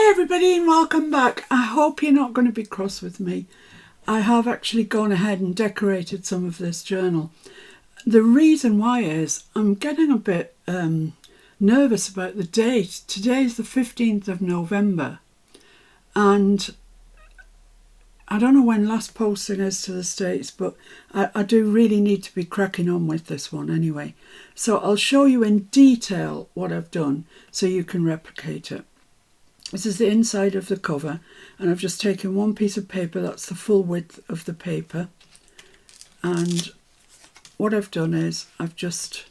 Hi everybody and welcome back. I hope you're not going to be cross with me. I have actually gone ahead and decorated some of this journal. The reason why is I'm getting a bit nervous about the date. Today's the 15th of November and I don't know when last posting is to the States, but I do really need to be cracking on with this one anyway. So I'll show you in detail what I've done so you can replicate it. This is the inside of the cover, and I've just taken one piece of paper, that's the full width of the paper, and what I've done is I've just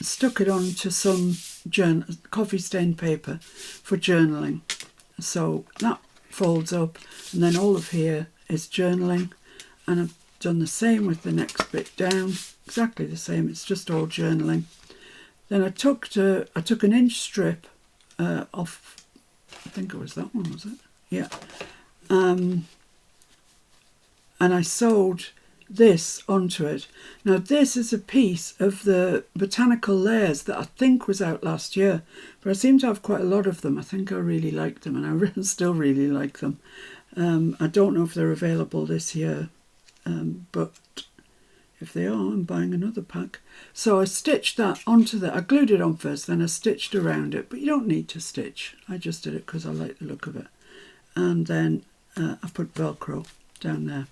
stuck it onto some coffee stained paper for journaling. So that folds up, and then all of here is journaling, and I've done the same with the next bit down, exactly the same, it's just all journaling. Then I took an inch strip off, I think it was that one, was it? Yeah. And I sewed this onto it. Now this is a piece of the Botanical layers that I think was out last year, but I seem to have quite a lot of them. I think I really like them, and I still really like them. I don't know if they're available this year, but if they are, I'm buying another pack. So I stitched that onto I glued it on first, then I stitched around it, but you don't need to stitch. I just did it because I like the look of it. And then I put Velcro down there.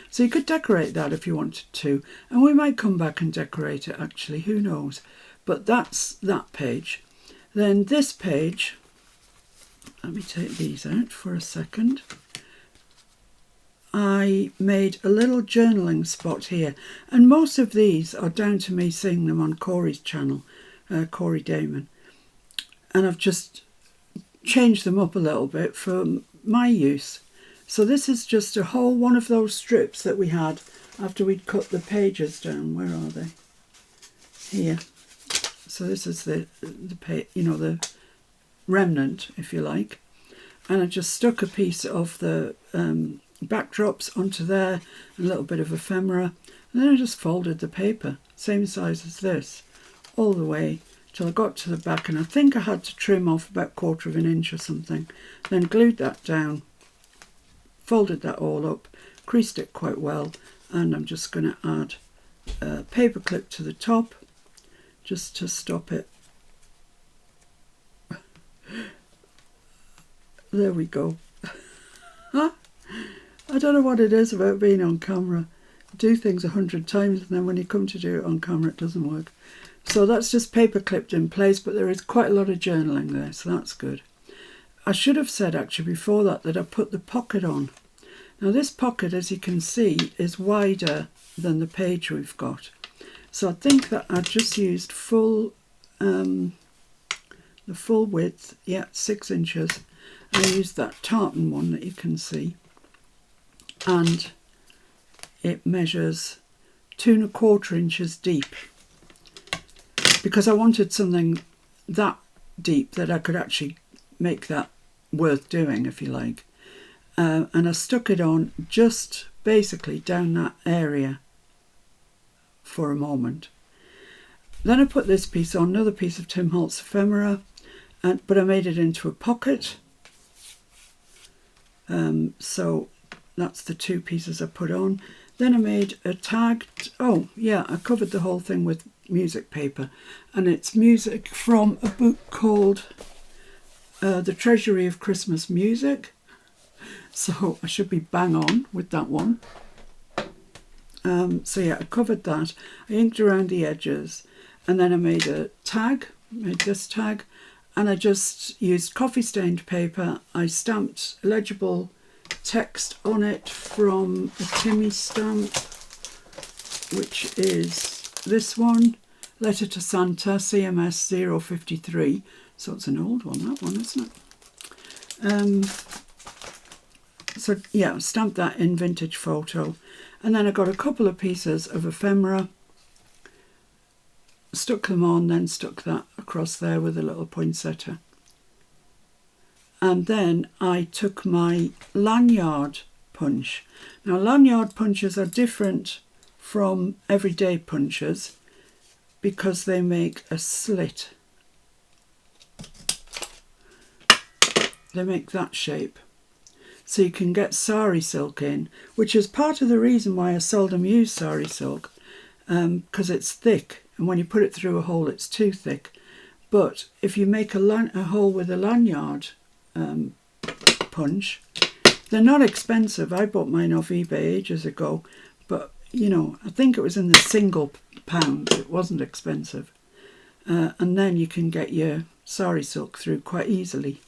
So you could decorate that if you wanted to, and we might come back and decorate it actually, who knows. But that's that page. Then this page, let me take these out for a second. I made a little journaling spot here, and most of these are down to me seeing them on Corey's channel, Corey Damon, and I've just changed them up a little bit for my use. So this is just a whole one of those strips that we had after we'd cut the pages down. Where are they? Here. So this is the remnant, if you like, and I just stuck a piece of the backdrops onto there, a little bit of ephemera, and then I just folded the paper, same size as this, all the way till I got to the back, and I think I had to trim off about 1/4 of an inch or something, then glued that down, folded that all up, creased it quite well, and I'm just going to add a paper clip to the top just to stop it. There we go. I don't know what it is about being on camera. You do things 100 times and then when you come to do it on camera it doesn't work. So that's just paper clipped in place, but there is quite a lot of journaling there, so that's good. I should have said actually before that I put the pocket on. Now this pocket, as you can see, is wider than the page we've got. So I think that I just used the full width, yeah, 6 inches. I used that tartan one that you can see, and it measures 2 1/4 inches deep, because I wanted something that deep that I could actually make that worth doing, if you like. And I stuck it on just basically down that area for a moment. Then I put this piece on, another piece of Tim Holtz ephemera, but I made it into a pocket. So that's the 2 pieces I put on. Then I made a tag. Oh yeah, I covered the whole thing with music paper, and it's music from a book called The Treasury of Christmas Music. So I should be bang on with that one. So yeah, I covered that. I inked around the edges, and then I made a tag, made this tag, and I just used coffee stained paper. I stamped legible text on it from a Timmy stamp, which is this one, Letter to Santa, CMS 053. So it's an old one, that one, isn't it? So yeah, I stamped that in Vintage Photo, and then I got a couple of pieces of ephemera, stuck them on, then stuck that across there with a little poinsettia. And then I took my lanyard punch. Now lanyard punches are different from everyday punches because they make a slit. they make that shape. So you can get sari silk in, which is part of the reason why I seldom use sari silk, because it's thick, and when you put it through a hole it's too thick. But if you make a hole with a lanyard punch, they're not expensive. I bought mine off eBay ages ago, but you know, I think it was in the single pound. It wasn't expensive. And then you can get your sari silk through quite easily,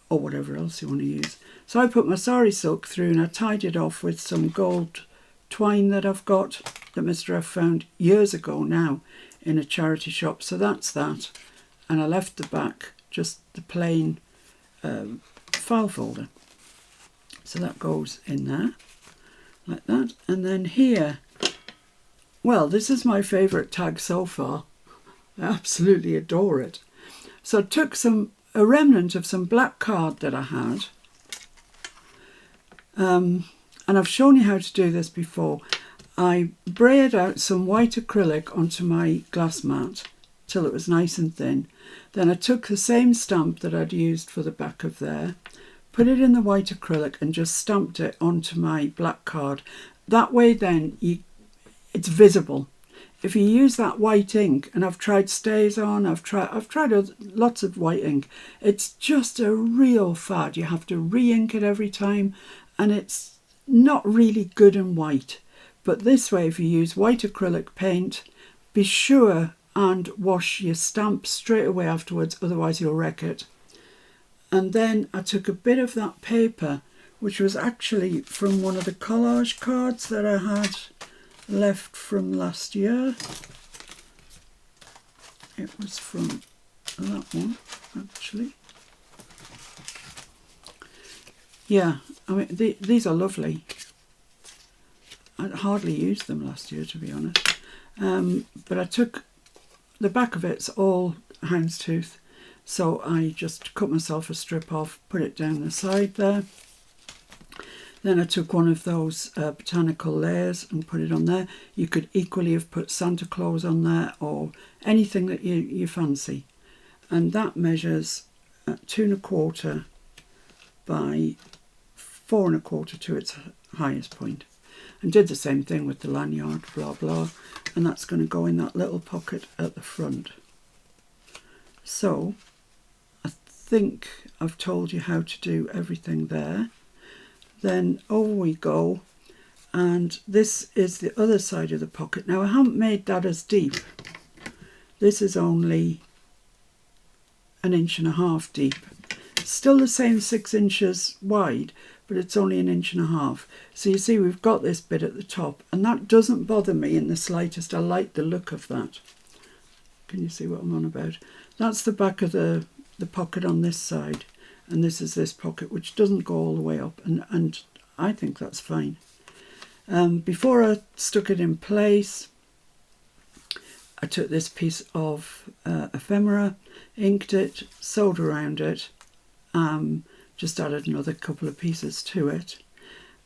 or whatever else you want to use. So I put my sari silk through and I tied it off with some gold twine that I've got that Mr. F found years ago now in a charity shop. So that's that. And I left the back just the plain file folder. So that goes in there like that. And then here, well, this is my favourite tag so far. I absolutely adore it. So I took a remnant of some black card that I had. And I've shown you how to do this before. I braided out some white acrylic onto my glass mat till it was nice and thin. Then I took the same stamp that I'd used for the back of there, put it in the white acrylic and just stamped it onto my black card. That way then it's visible. If you use that white ink, and I've tried StazOn, I've tried lots of white ink, it's just a real fad. You have to re-ink it every time, and it's not really good and white. But this way, if you use white acrylic paint, be sure and wash your stamp straight away afterwards, otherwise you'll wreck it. And then I took a bit of that paper, which was actually from one of the collage cards that I had left from last year. It was from that one, actually. Yeah, I mean, these are lovely. I hardly used them last year, to be honest. But I took, the back of it's all houndstooth, so I just cut myself a strip off, put it down the side there. Then I took one of those Botanical layers and put it on there. You could equally have put Santa Claus on there or anything that you fancy. And that measures 2¼ by 4¼ to its highest point. And did the same thing with the lanyard, blah, blah. And that's going to go in that little pocket at the front. So I think I've told you how to do everything there. Then over we go, and this is the other side of the pocket. Now I haven't made that as deep. This is only 1.5 inches deep. It's still the same 6 inches wide, but it's only 1.5 inches. So you see we've got this bit at the top, and that doesn't bother me in the slightest. I like the look of that. Can you see what I'm on about? That's the back of the pocket on this side. And this is this pocket, which doesn't go all the way up, and I think that's fine. Before I stuck it in place, I took this piece of ephemera, inked it, sewed around it, just added another couple of pieces to it,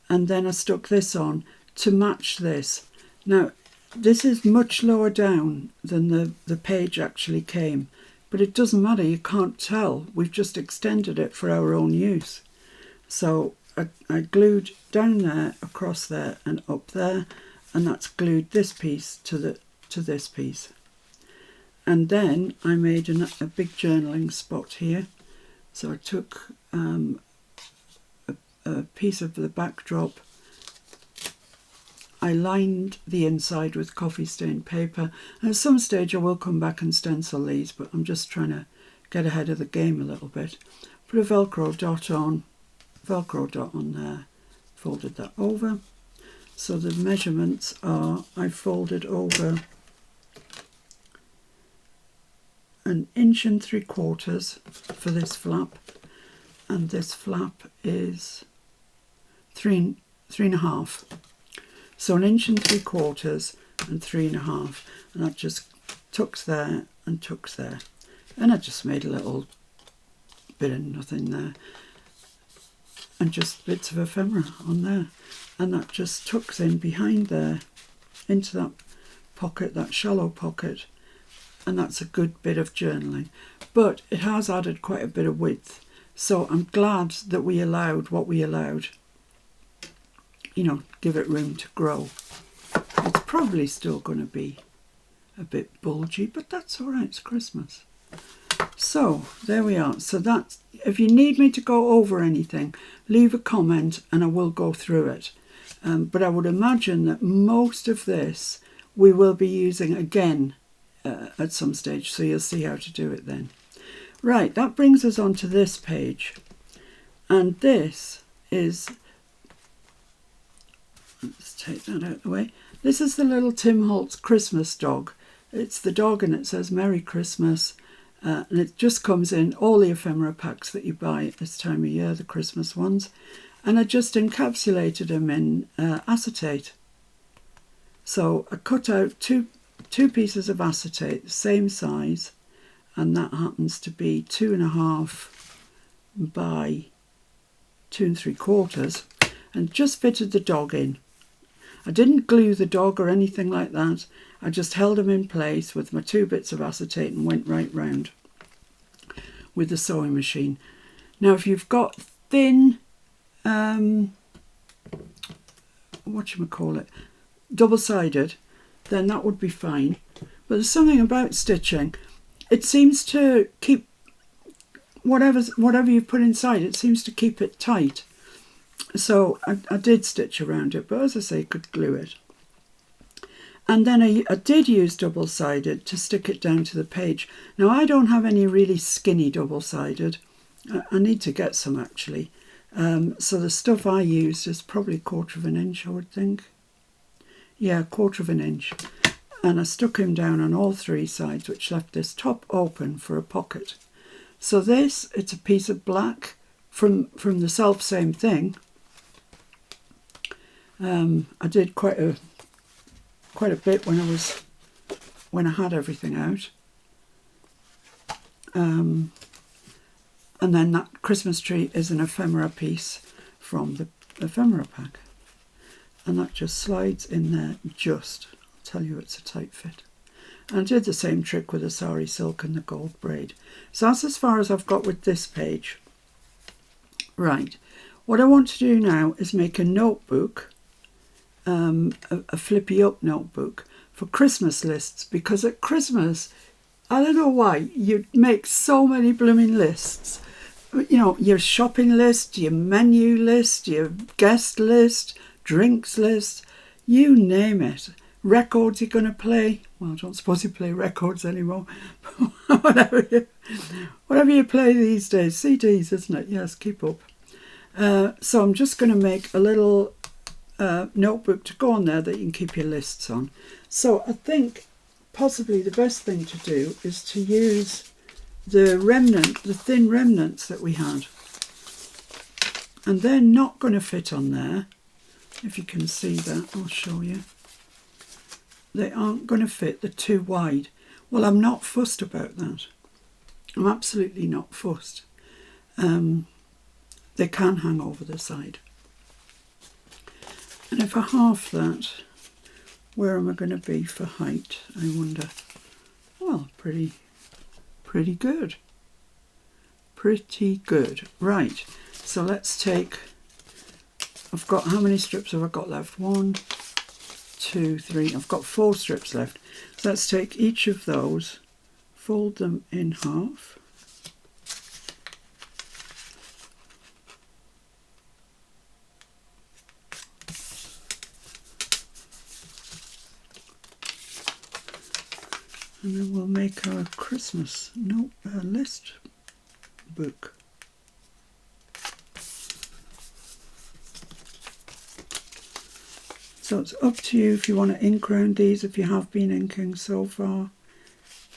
and then I stuck this on to match this. Now, this is much lower down than the page actually came. But it doesn't matter, you can't tell. We've just extended it for our own use. So I glued down there, across there and up there, and that's glued this piece to this piece. And then I made a big journaling spot here. So I took a piece of the backdrop. I lined the inside with coffee stained paper, and at some stage I will come back and stencil these, but I'm just trying to get ahead of the game a little bit. Put a Velcro dot on there, folded that over. So the measurements are, I folded over 1 3/4 inches for this flap, and this flap is 3.5. So 1 3/4 inches and 3.5, and that just tucks there and tucks there. And I just made a little bit of nothing there, and just bits of ephemera on there, and that just tucks in behind there into that pocket, that shallow pocket, and that's a good bit of journaling. But it has added quite a bit of width, So I'm glad that we allowed what we allowed. You know, give it room to grow. It's probably still going to be a bit bulgy, but that's all right, it's Christmas. So there we are. So that's, if you need me to go over anything, leave a comment and I will go through it. But I would imagine that most of this we will be using again at some stage, so you'll see how to do it then. Right, that brings us on to this page. And this is, let's take that out of the way. This is the little Tim Holtz Christmas dog. It's the dog and it says Merry Christmas. And it just comes in all the ephemera packs that you buy at this time of year, the Christmas ones. And I just encapsulated them in acetate. So I cut out two pieces of acetate, the same size, and that happens to be 2.5 by 2 3/4, and just fitted the dog in. I didn't glue the dog or anything like that. I just held him in place with my 2 bits of acetate and went right round with the sewing machine. Now, if you've got thin, double-sided, then that would be fine. But there's something about stitching. It seems to keep whatever you put inside, it seems to keep it tight. So I did stitch around it, but as I say, I could glue it. And then I did use double-sided to stick it down to the page. Now, I don't have any really skinny double-sided. I need to get some, actually. So the stuff I used is probably 1/4 inch, I would think. Yeah, 1/4 inch. And I stuck him down on all 3 sides, which left this top open for a pocket. So this, it's a piece of black from the self-same thing. I did quite a bit when I had everything out. And then that Christmas tree is an ephemera piece from the ephemera pack. And that just slides in there just. I'll tell you, it's a tight fit. And I did the same trick with the sari silk and the gold braid. So that's as far as I've got with this page. Right, what I want to do now is make a notebook, a flippy up notebook for Christmas lists, because at Christmas, I don't know why, you make so many blooming lists. You know, your shopping list, your menu list, your guest list, drinks list, you name it. Records you're going to play. Well, I don't suppose you play records anymore. whatever you play these days. CDs, isn't it? Yes, keep up. So I'm just going to make a little notebook to go on there that you can keep your lists on. So I think possibly the best thing to do is to use the thin remnants that we had. And they're not going to fit on there. If you can see that, I'll show you. They aren't going to fit, they're too wide. Well, I'm not fussed about that. I'm absolutely not fussed. They can hang over the side. And if I half that, where am I going to be for height, I wonder? Well, pretty good. Pretty good. Right, so let's take, I've got, how many strips have I got left? 1, 2, 3, I've got 4 strips left. So let's take each of those, fold them in half. And then we'll make our Christmas list book. So it's up to you if you want to ink around these. If you have been inking so far,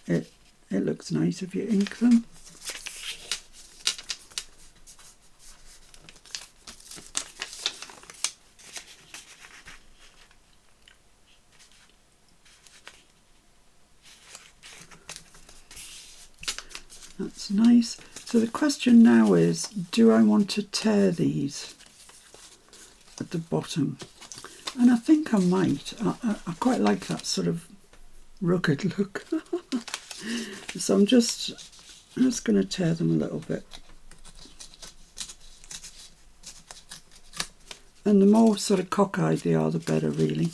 it looks nice if you ink them. That's nice. So the question now is, do I want to tear these at the bottom? And I think I might. I quite like that sort of rugged look. So I'm just going to tear them a little bit. And the more sort of cockeyed they are, the better, really.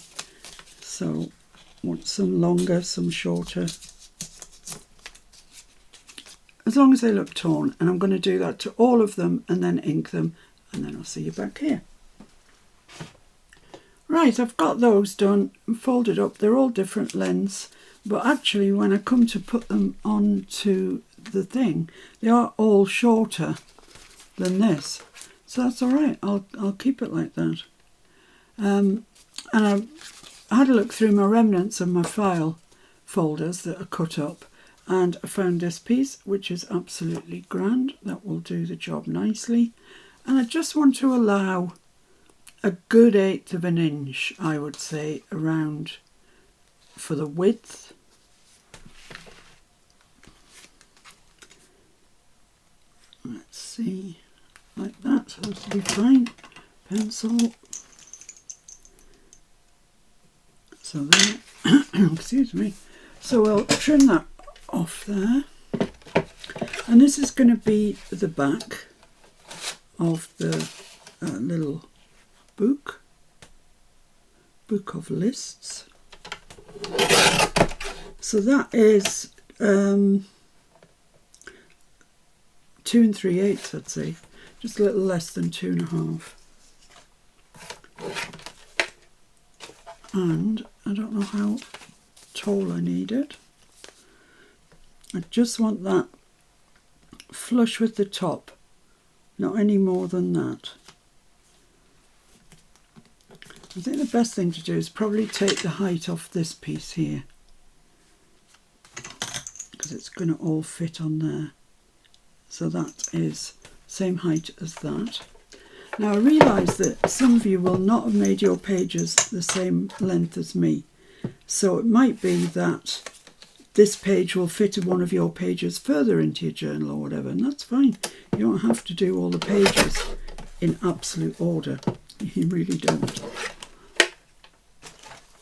So I want some longer, some shorter. As long as they look torn. And I'm going to do that to all of them and then ink them. And then I'll see you back here. Right, I've got those done and folded up. They're all different lengths. But actually, when I come to put them onto the thing, they are all shorter than this. So that's all right. I'll keep it like that. And I had a look through my remnants of my file folders that are cut up, and I found this piece, which is absolutely grand. That will do the job nicely. And I just want to allow a good 1/8 of an inch, I would say, around for the width. Let's see, like that, that'll be fine. Pencil. So there, excuse me. So we'll trim that off there. And this is going to be the back of the little book of lists. So that is 2 3/8, I'd say, just a little less than 2 1/2. And I don't know how tall I need it. I just want that flush with the top, not any more than that. I think the best thing to do is probably take the height off this piece here, because it's going to all fit on there. So that is same height as that. Now I realise that some of you will not have made your pages the same length as me. So it might be that this page will fit one of your pages further into your journal or whatever, and that's fine. You don't have to do all the pages in absolute order. You really don't.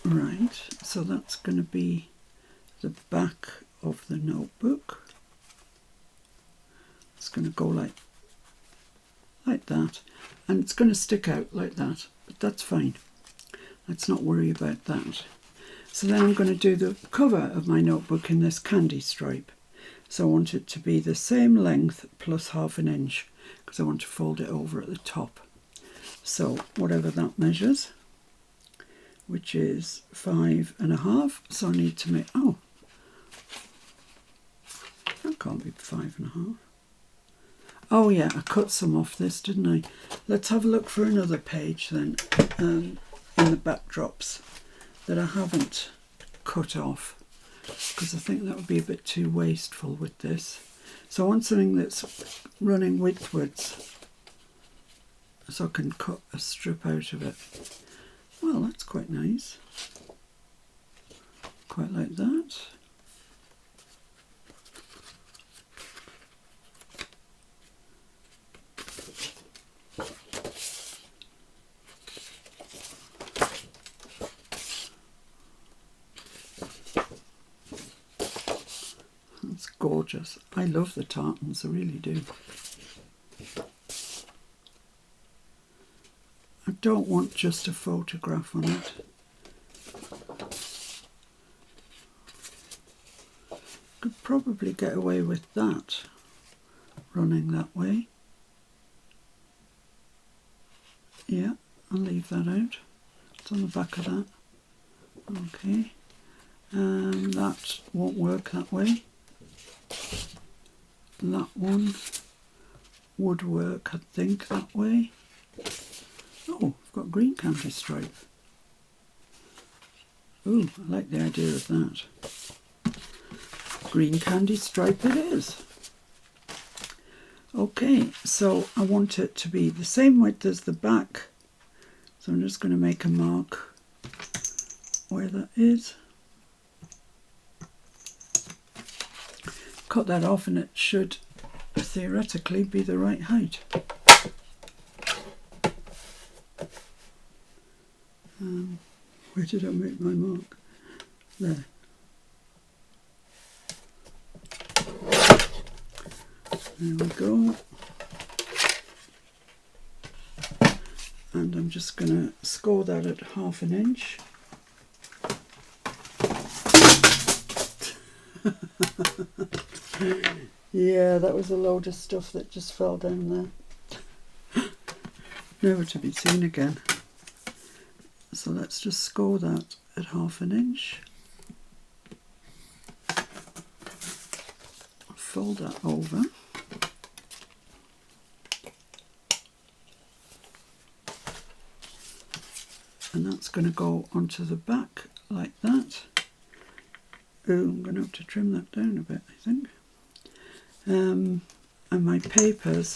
Right, so that's going to be the back of the notebook. It's going to go like that, and it's going to stick out like that, but that's fine. Let's not worry about that. So then I'm going to do the cover of my notebook in this candy stripe. So I want it to be the same length plus 1/2 inch, because I want to fold it over at the top. So whatever that measures, which is 5 1/2. So I need to make, oh, that can't be 5 1/2. Oh yeah, I cut some off this, didn't I? Let's have a look for another page then, in the backdrops that I haven't cut off, because I think that would be a bit too wasteful with this. So I want something that's running widthwards, so I can cut a strip out of it. Well, that's quite nice. Quite like that. That's gorgeous. I love the tartans, I really do. I don't want just a photograph on it. Could probably get away with that, running that way. Yeah, I'll leave that out. It's on the back of that. Okay. That won't work that way. That one would work, I think, that way. Oh, I've got green candy stripe. Ooh, I like the idea of that. Green candy stripe it is. Okay, so I want it to be the same width as the back. So I'm just going to make a mark where that is. Cut that off and it should theoretically be the right height. Where did I make my mark? There. There we go. and I'm just going to score that at 1/2 inch. Yeah, that was a load of stuff that just fell down there. Never to be seen again. So let's just score that at 1/2 inch. Fold that over. And that's going to go onto the back like that. Oh, I'm going to have to trim that down a bit, I think. And my papers,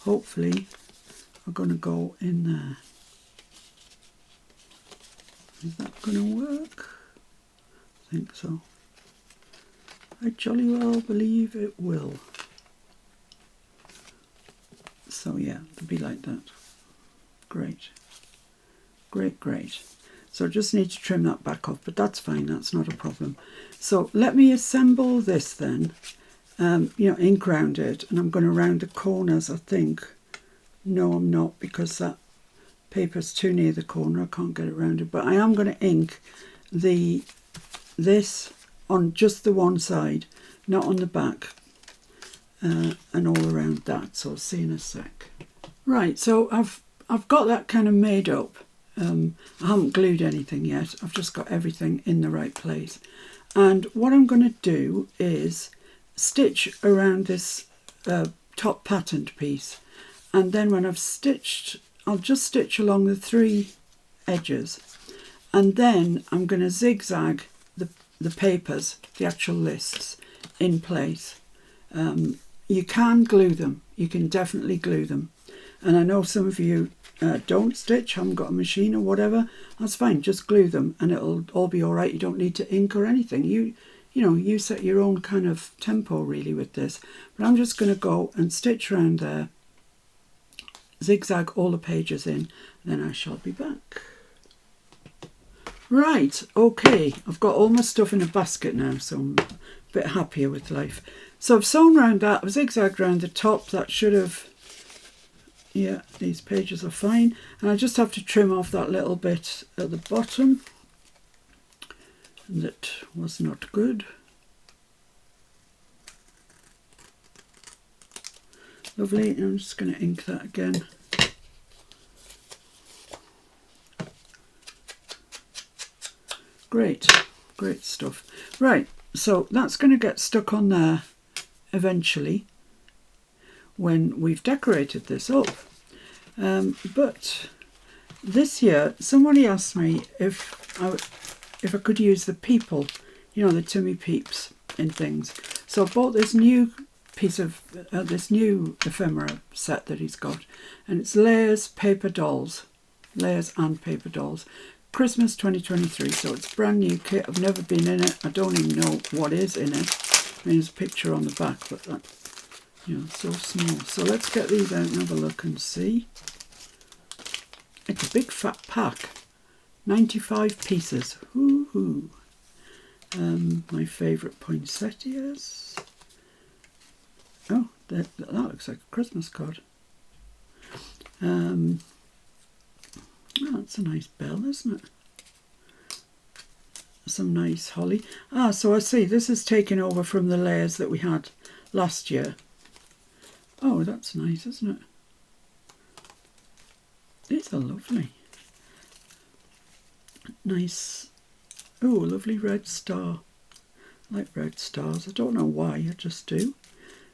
hopefully, are going to go in there. Is that going to work? I think so. I jolly well believe it will. So yeah, it'll be like that. Great. Great, great. So I just need to trim that back off, but that's fine, that's not a problem. So let me assemble this then. Ink round it, and I'm going to round the corners, I think. No, I'm not, because that paper's too near the corner. I can't get it rounded, but I am going to ink this on just the one side, not on the back, and all around that. So I'll see in a sec. Right, so I've got that kind of made up. I haven't glued anything yet. I've just got everything in the right place. And what I'm going to do is stitch around this top patterned piece. And then when I've stitched, I'll just stitch along the 3 edges. And then I'm going to zigzag the papers, the actual lists, in place. You can glue them. You can definitely glue them. And I know some of you don't stitch, haven't got a machine or whatever. That's fine, just glue them and it'll all be all right. You don't need to ink or anything. You set your own kind of tempo really with this. But I'm just going to go and stitch around there, zigzag all the pages in, then I shall be back. Right, okay, I've got all my stuff in a basket now, so I'm a bit happier with life. So I've sewn around that, I've zigzagged around the top. That should have, yeah, these pages are fine. And I just have to trim off that little bit at the bottom. That was not good. Lovely, and I'm just going to ink that again. Great, great stuff. Right, so that's going to get stuck on there eventually when we've decorated this up. But this year, somebody asked me if I could use the people, the Timmy Peeps in things. So I bought this new piece of, this new ephemera set that he's got. And it's layers, paper dolls. Layers and paper dolls. Christmas 2023, so it's brand new kit. I've never been in it. I don't even know what is in it. There's a picture on the back, but that, so small. So let's get these out and have a look and see. It's a big fat pack. 95 pieces. Woohoo! My favourite poinsettias. Oh, that looks like a Christmas card. Oh, that's a nice bell, isn't it? Some nice holly. Ah, so I see, this is taken over from the layers that we had last year. Oh, that's nice, isn't it? These are lovely. Nice. Oh, a lovely red star. I like red stars. I don't know why, I just do.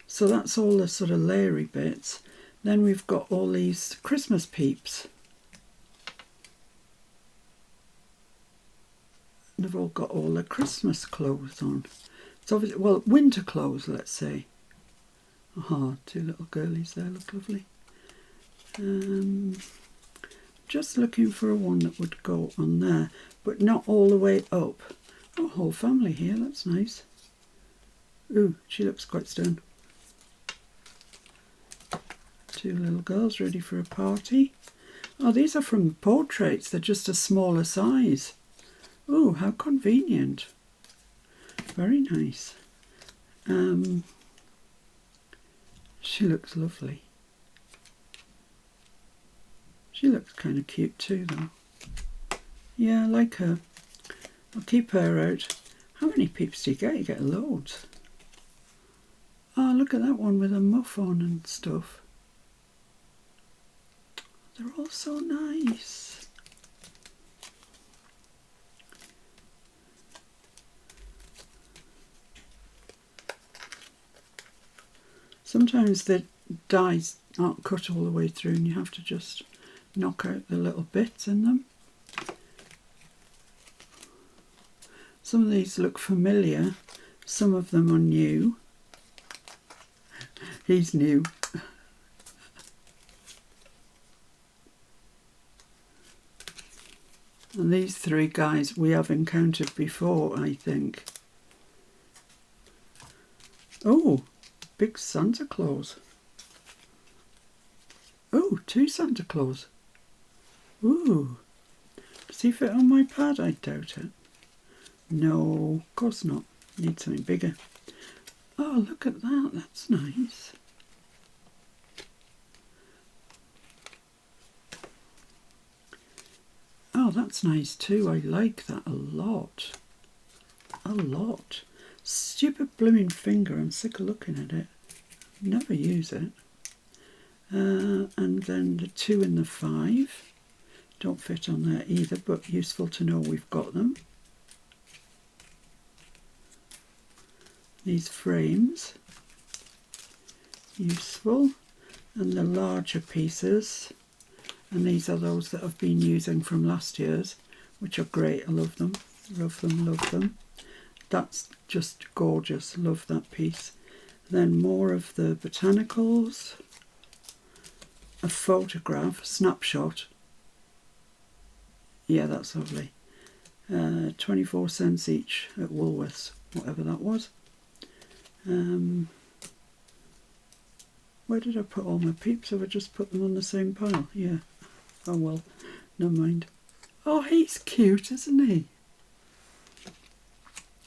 So that's all the sort of layery bits. Then we've got all these Christmas peeps. They've all got all their Christmas clothes on. It's obviously, well, winter clothes, let's say. Aha, 2 little girlies there, look lovely. Just looking for a one that would go on there, but not all the way up. Oh, whole family here, that's nice. Ooh, she looks quite stern. 2 little girls ready for a party. Oh, these are from portraits, they're just a smaller size. Oh, how convenient. Very nice. She looks lovely. She looks kind of cute too, though. Yeah, I like her. I'll keep her out. How many peeps do you get? You get loads. Oh, look at that one with a muff on and stuff. They're all so nice. Sometimes the dies aren't cut all the way through and you have to just knock out the little bits in them. Some of these look familiar, some of them are new. He's new. And these three guys we have encountered before, I think. Oh, big Santa Claus. Oh, 2 Santa Claus. Ooh. Does he fit on my pad? I doubt it. No, of course not. Need something bigger. Oh, look at that. That's nice. Oh, that's nice too. I like that a lot. A lot. Stupid blooming finger. I'm sick of looking at it. Never use it. And then the 2 and the 5. Don't fit on there either, but useful to know we've got them. These frames. Useful. And the larger pieces. And these are those that I've been using from last year's, which are great. I love them. Love them, love them. That's just gorgeous. Love that piece. Then more of the botanicals. A photograph, snapshot. Yeah, that's lovely. 24 cents each at Woolworths, whatever that was. Where did I put all my peeps? Have I just put them on the same pile? Yeah. Oh well, never mind. Oh, he's cute, isn't he?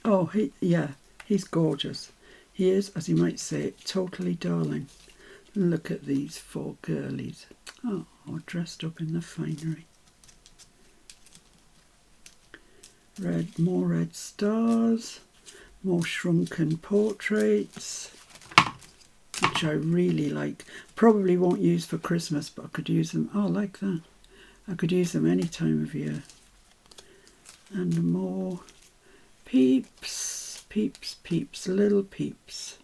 Oh, yeah, he's gorgeous. He is, as you might say, totally darling. Look at these 4 girlies. Oh, dressed up in the finery. More red stars. More shrunken portraits, which I really like. Probably won't use for Christmas, but I could use them. Oh, I like that. I could use them any time of year. And more peeps, peeps, peeps, little peeps.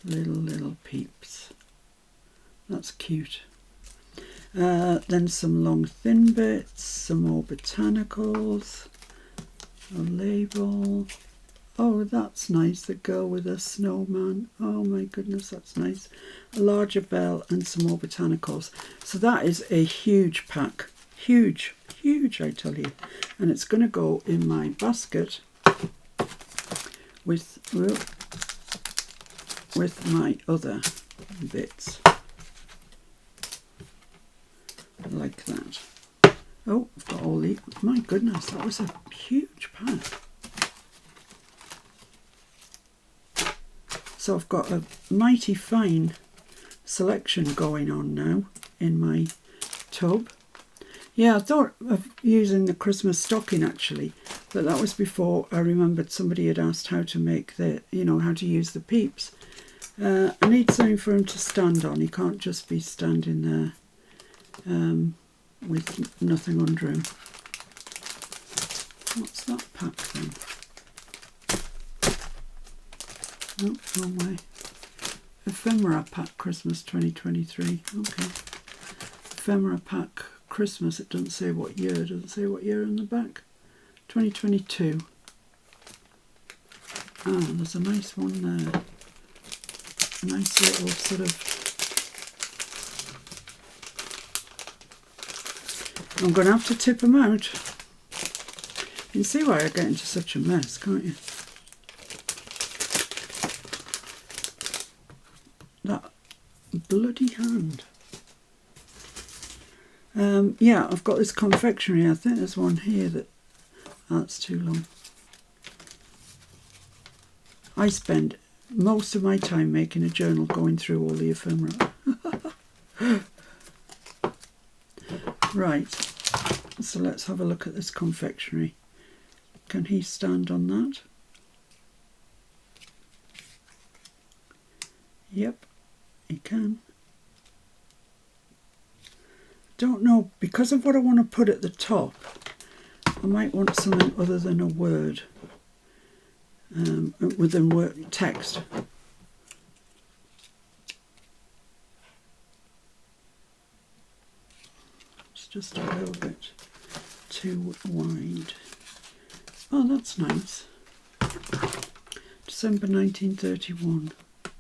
Little peeps. That's cute. Then some long thin bits, some more botanicals, a label. Oh, that's nice, the girl with a snowman. Oh my goodness, that's nice. A larger bell and some more botanicals. So that is a huge pack. Huge, huge, I tell you. And it's going to go in my basket with my other bits. Like that. Oh, I've got all these. My goodness, that was a huge pack. So I've got a mighty fine selection going on now in my tub. Yeah, I thought of using the Christmas stocking actually, but that was before I remembered somebody had asked how to make the, how to use the peeps. I need something for him to stand on. He can't just be standing there with nothing under him. What's that pack then? No, wrong way. Ephemera pack Christmas 2023. Okay. Ephemera pack Christmas. It doesn't say what year. It doesn't say what year on the back. 2022. Ah, there's a nice one there. A nice little sort of... I'm going to have to tip them out. You can see why I get into such a mess, can't you? That bloody hand. Yeah, I've got this confectionery. I think there's one here that's too long. I spend most of my time making a journal going through all the ephemera. Right, so let's have a look at this confectionery. Can he stand on that? Yep, he can. Don't know, because of what I want to put at the top, I might want something other than a word, within word text. It's just a little bit too wide. Oh, that's nice. December 1931. I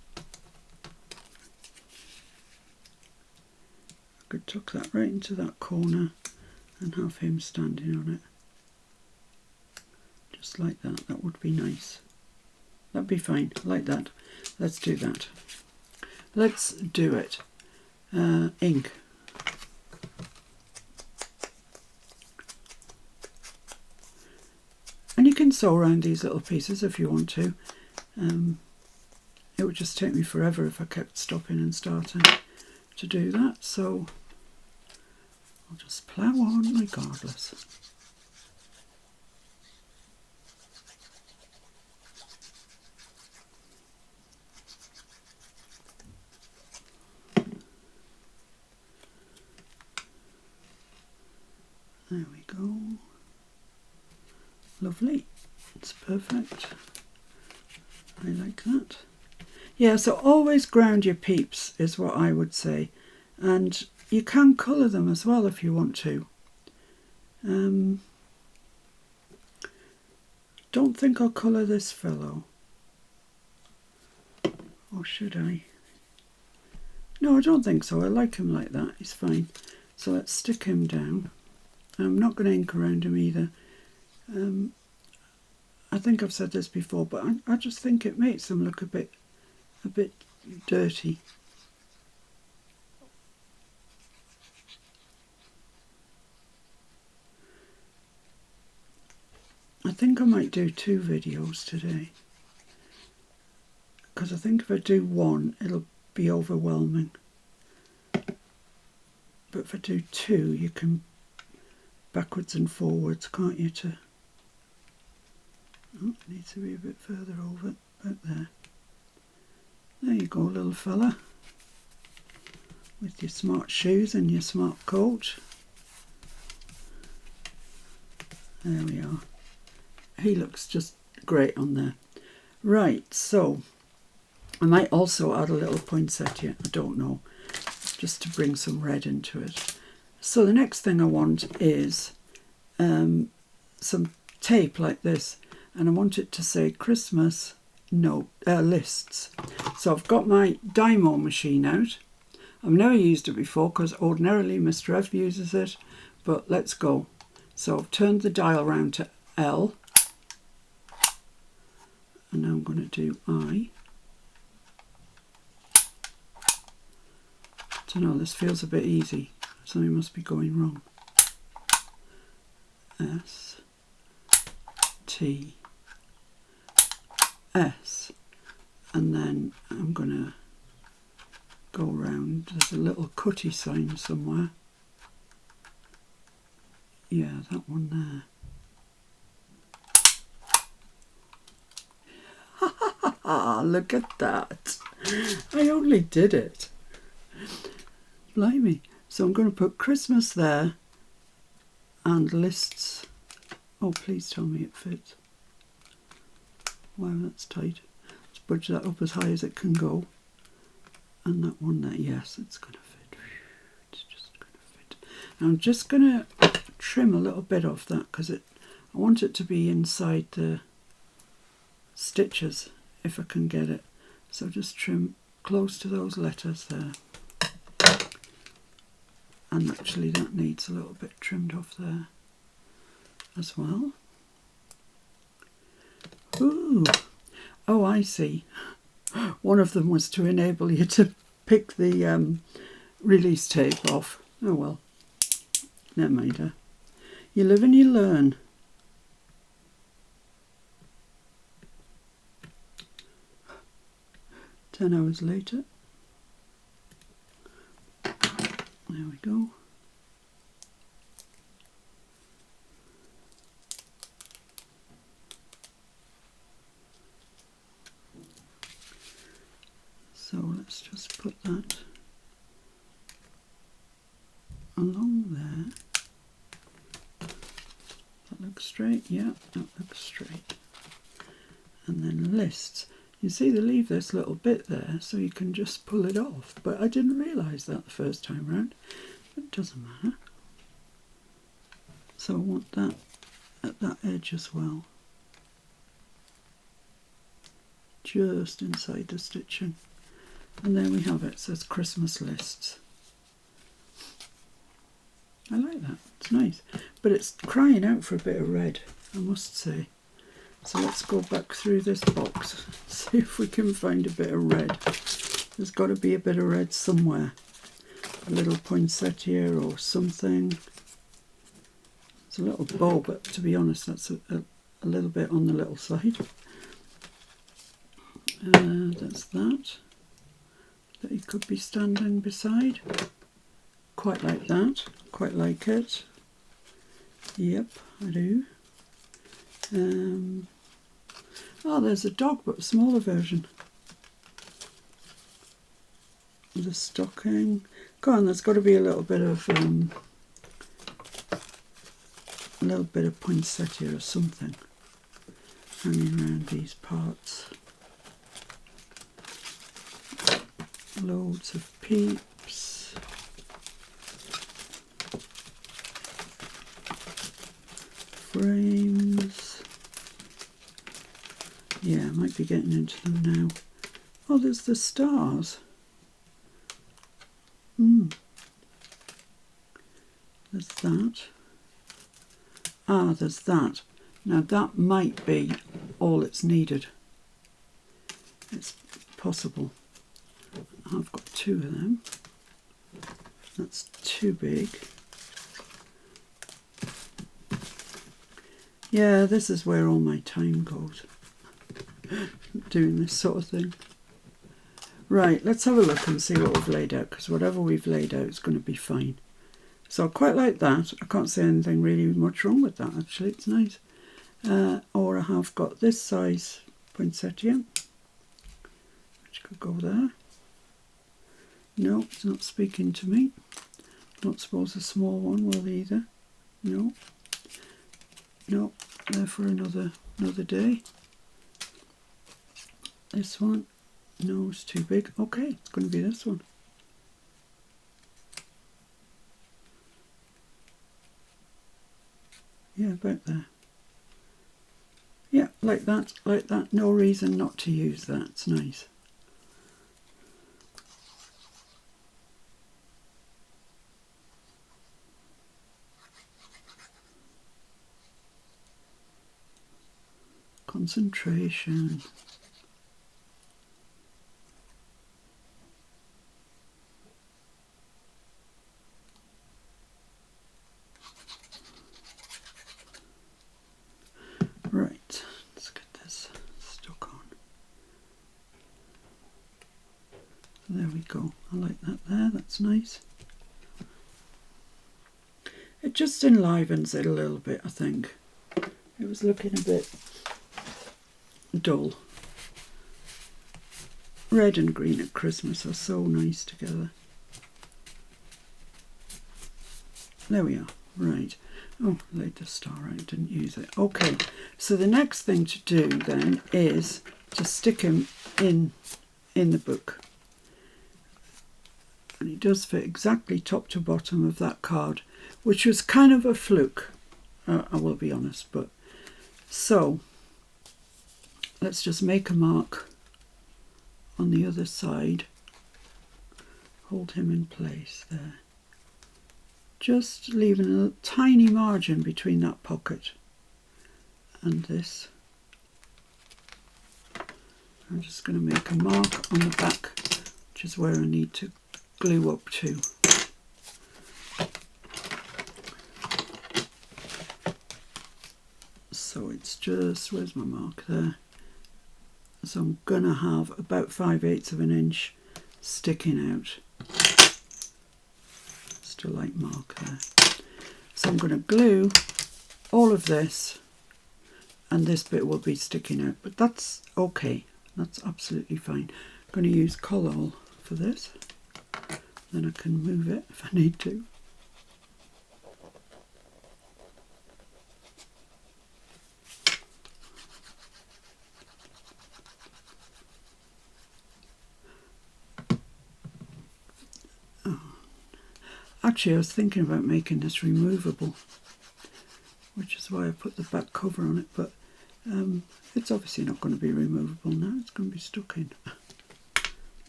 could tuck that right into that corner and have him standing on it. Just like that. That would be nice. That'd be fine. Like that. Let's do that. Let's do it. Ink. And you can sew around these little pieces if you want to. It would just take me forever if I kept stopping and starting to do that. So I'll just plough on regardless. There we go. Lovely. It's perfect. I like that. Yeah, so always ground your peeps is what I would say. And you can colour them as well if you want to. Don't think I'll colour this fellow. Or should I? No, I don't think so. I like him like that. He's fine. So let's stick him down. I'm not going to ink around him either. I think I've said this before, but I just think it makes them look a bit dirty. I think I might do 2 videos today, because I think if I do one, it'll be overwhelming. But if I do 2, you can backwards and forwards, can't you? Oh, it needs to be a bit further over, back there. There you go, little fella, with your smart shoes and your smart coat. There we are. He looks just great on there. Right, so I might also add a little poinsettia, I don't know, just to bring some red into it. So the next thing I want is some tape like this, and I want it to say Christmas lists. So I've got my Dymo machine out. I've never used it before because ordinarily Mr. F uses it, but let's go. So I've turned the dial round to L, and now I'm going to do I. Don't know, this feels a bit easy. Something must be going wrong. S, T, S, and then I'm going to go round. There's a little cutty sign somewhere. Yeah, that one there. Look at that. I only did it. Blimey. So I'm going to put Christmas there and lists. Oh, please tell me it fits. Wow, that's tight. Let's budge that up as high as it can go. And that one there, yes, it's going to fit. It's just going to fit. And I'm just going to trim a little bit off that because I want it to be inside the stitches if I can get it. So just trim close to those letters there. And actually that needs a little bit trimmed off there as well. Ooh. Oh, I see. One of them was to enable you to pick the release tape off. Oh well, never mind. You live and you learn. Ten hours later. There we go. So let's just put that along there. That looks straight, yeah, that looks straight. And then lists. You see they leave this little bit there so you can just pull it off, but I didn't realise that the first time round. It doesn't matter. So I want that at that edge as well. Just inside the stitching. And there we have it. It says Christmas lists. I like that. It's nice. But it's crying out for a bit of red, I must say. So let's go back through this box, see if we can find a bit of red. There's got to be a bit of red somewhere. A little poinsettia or something. It's a little bow, but to be honest, that's a little bit on the little side. That's that he could be standing beside. Quite like that. Quite like it. Yep, I do. Oh, there's a dog, but a smaller version. The stocking. Go on, there's got to be a little bit of poinsettia or something hanging around these parts. Loads of peeps. Frames. Yeah, I might be getting into them now. Oh, there's the stars. There's that. Ah, there's that. Now that might be all it's needed. It's possible. I've got two of them. That's too big. Yeah, this is where all my time goes. Doing this sort of thing. Right, let's have a look and see what we've laid out, because whatever we've laid out is going to be fine. So I quite like that. I can't say anything really much wrong with that, actually. It's nice. Or I have got this size poinsettia, which could go there. No, it's not speaking to me. Not suppose a small one will either. No. No, there for another day. This one, no, it's too big. Okay, it's going to be this one. Yeah, about there. Yeah, like that, like that. No reason not to use that. It's nice. Concentration. Right, let's get this stuck on. There we go. I like that there. That's nice. It just enlivens it a little bit, I think. It was looking a bit dull. Red and green at Christmas are so nice together. There we are. Right. Oh, laid the star out, didn't use it. Okay, so the next thing to do then is to stick him in the book. And he does fit exactly top to bottom of that card, which was kind of a fluke, I will be honest. But so let's just make a mark on the other side. Hold him in place there. Just leaving a tiny margin between that pocket and this. I'm just going to make a mark on the back, which is where I need to glue up to. So it's just, where's my mark there? So I'm going to have about 5/8 of an inch sticking out. Just a light mark there. So I'm going to glue all of this, and this bit will be sticking out, but that's okay. That's absolutely fine. going to use Collall for this. Then I can move it if I need to. Actually, I was thinking about making this removable, which is why I put the back cover on it, but it's obviously not going to be removable now. It's going to be stuck in.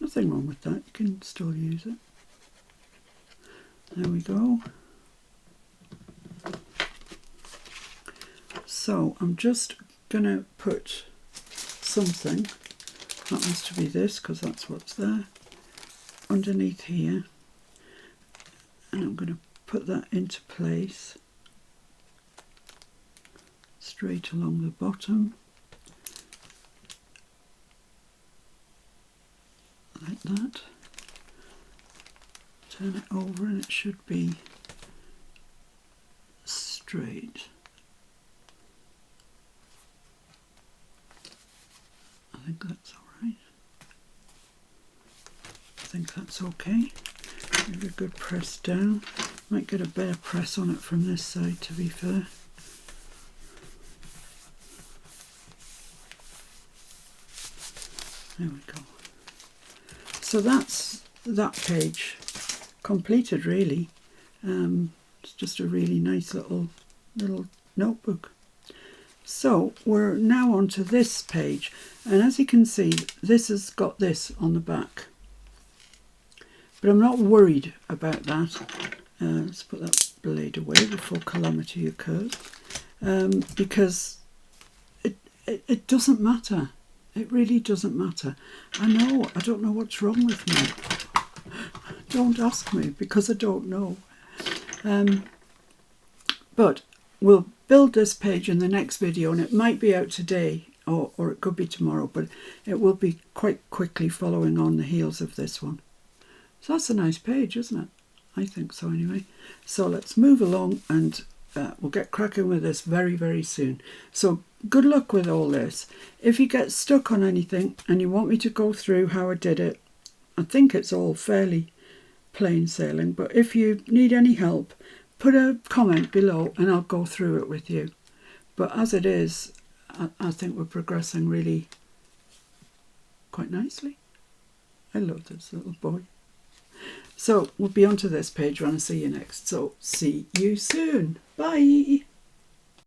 Nothing wrong with that. You can still use it. There we go. So I'm just going to put something, happens to be this because that's what's there, underneath here. And I'm going to put that into place straight along the bottom, like that. Turn it over and it should be straight. I think that's all right. I think that's okay. Give it a good press down. Might get a better press on it from this side, to be fair. There we go. So that's that page completed, really. It's just a really nice little notebook. So we're now on to this page, and as you can see, this has got this on the back. But I'm not worried about that. Let's put that blade away before calamity occurs, because it doesn't matter. It really doesn't matter. I don't know what's wrong with me. Don't ask me, because I don't know. But we'll build this page in the next video, and it might be out today, or it could be tomorrow, but it will be quite quickly following on the heels of this one. So that's a nice page, isn't it? I think so anyway. So let's move along, and we'll get cracking with this very, very soon. So good luck with all this. If you get stuck on anything and you want me to go through how I did it, I think it's all fairly plain sailing, but if you need any help, put a comment below and I'll go through it with you. But as it is, I think we're progressing really quite nicely. I love this little boy. So we'll be on to this page when I see you next. So see you soon. Bye.